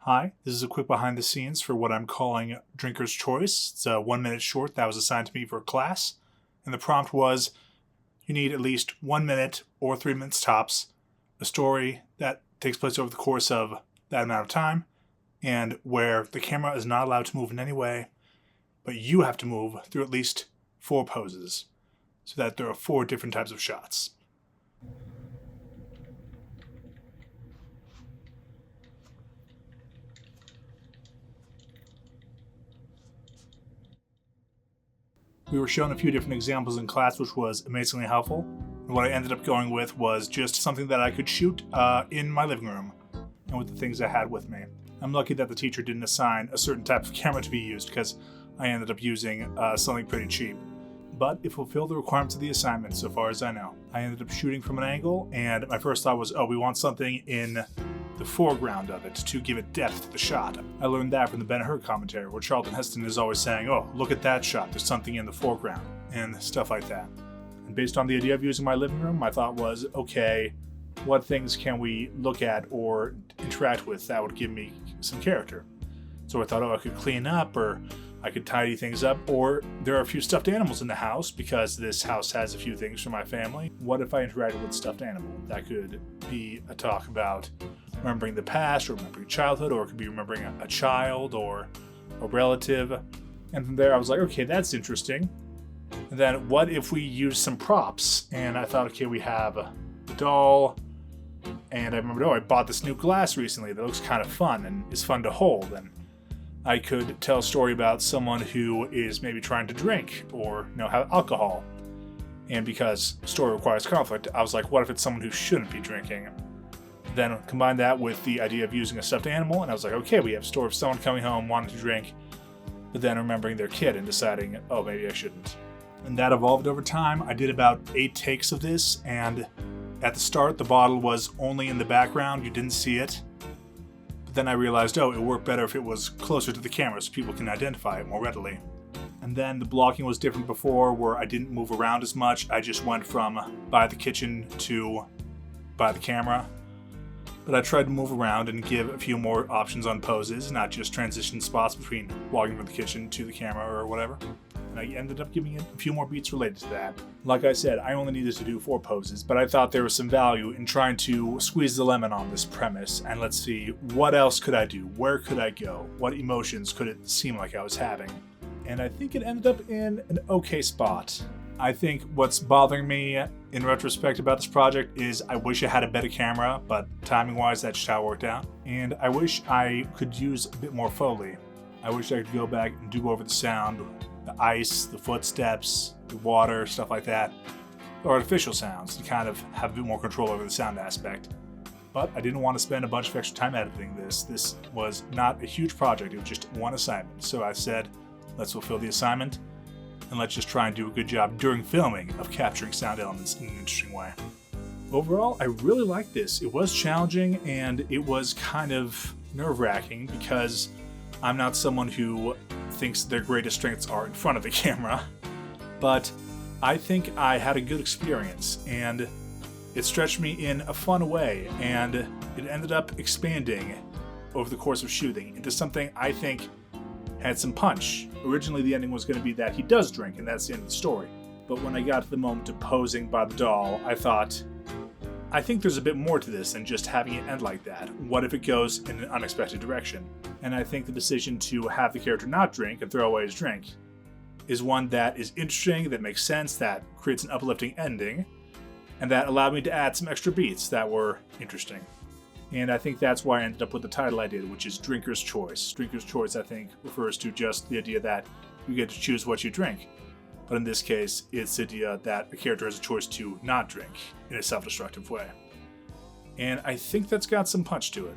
Hi, this is a quick behind the scenes for what I'm calling Drinker's Choice. It's a 1 minute short that was assigned to me for a class, and the prompt was you need at least 1 minute or 3 minutes tops, a story that takes place over the course of that amount of time, and where the camera is not allowed to move in any way, but you have to move through at least 4 poses, so that there are 4 different types of shots. We were shown a few different examples in class, which was amazingly helpful. And what I ended up going with was just something that I could shoot in my living room and with the things I had with me. I'm lucky that the teacher didn't assign a certain type of camera to be used because I ended up using something pretty cheap. But it fulfilled the requirements of the assignment so far as I know. I ended up shooting from an angle, and my first thought was, we want something in the foreground of it to give it depth to the shot. I learned that from the Ben-Hur commentary, where Charlton Heston is always saying, look at that shot, there's something in the foreground, and stuff like that. And based on the idea of using my living room, my thought was, okay, what things can we look at or interact with that would give me some character? So I thought, I could clean up, or I could tidy things up, or there are a few stuffed animals in the house because this house has a few things for my family. What if I interacted with a stuffed animal? That could be a talk about remembering the past or remembering childhood, or it could be remembering a child or a relative. And from there I was like, okay, that's interesting. And then what if we use some props? And I thought, okay, we have the doll, and I remembered, I bought this new glass recently that looks kind of fun and is fun to hold. And I could tell a story about someone who is maybe trying to drink or have alcohol. And because story requires conflict, I was like, what if it's someone who shouldn't be drinking? Then combine that with the idea of using a stuffed animal, and I was like, okay, we have a story of someone coming home wanting to drink, but then remembering their kid and deciding, maybe I shouldn't. And that evolved over time. I did about 8 takes of this, and at the start, the bottle was only in the background. You didn't see it. But then I realized, it would work better if it was closer to the camera so people can identify it more readily. And then the blocking was different before, where I didn't move around as much. I just went from by the kitchen to by the camera. But I tried to move around and give a few more options on poses, not just transition spots between walking from the kitchen to the camera or whatever. And I ended up giving it a few more beats related to that. Like I said, I only needed to do 4 poses, but I thought there was some value in trying to squeeze the lemon on this premise, and let's see, what else could I do? Where could I go? What emotions could it seem like I was having? And I think it ended up in an okay spot. I think what's bothering me in retrospect about this project is I wish I had a better camera, but timing-wise that just how it worked out. And I wish I could use a bit more Foley. I wish I could go back and do over the sound, the ice, the footsteps, the water, stuff like that. Or artificial sounds to kind of have a bit more control over the sound aspect. But I didn't want to spend a bunch of extra time editing this. This was not a huge project, it was just one assignment. So I said, let's fulfill the assignment, and let's just try and do a good job during filming of capturing sound elements in an interesting way. Overall, I really liked this. It was challenging, and it was kind of nerve-wracking because I'm not someone who thinks their greatest strengths are in front of the camera. But I think I had a good experience, and it stretched me in a fun way, and it ended up expanding over the course of shooting into something I think had some punch. Originally, the ending was going to be that he does drink, and that's the end of the story. But when I got to the moment of posing by the doll, I thought, I think there's a bit more to this than just having it end like that. What if it goes in an unexpected direction? And I think the decision to have the character not drink and throw away his drink is one that is interesting, that makes sense, that creates an uplifting ending, and that allowed me to add some extra beats that were interesting. And I think that's why I ended up with the title I did, which is Drinker's Choice. Drinker's Choice, I think, refers to just the idea that you get to choose what you drink. But in this case, it's the idea that a character has a choice to not drink in a self-destructive way. And I think that's got some punch to it.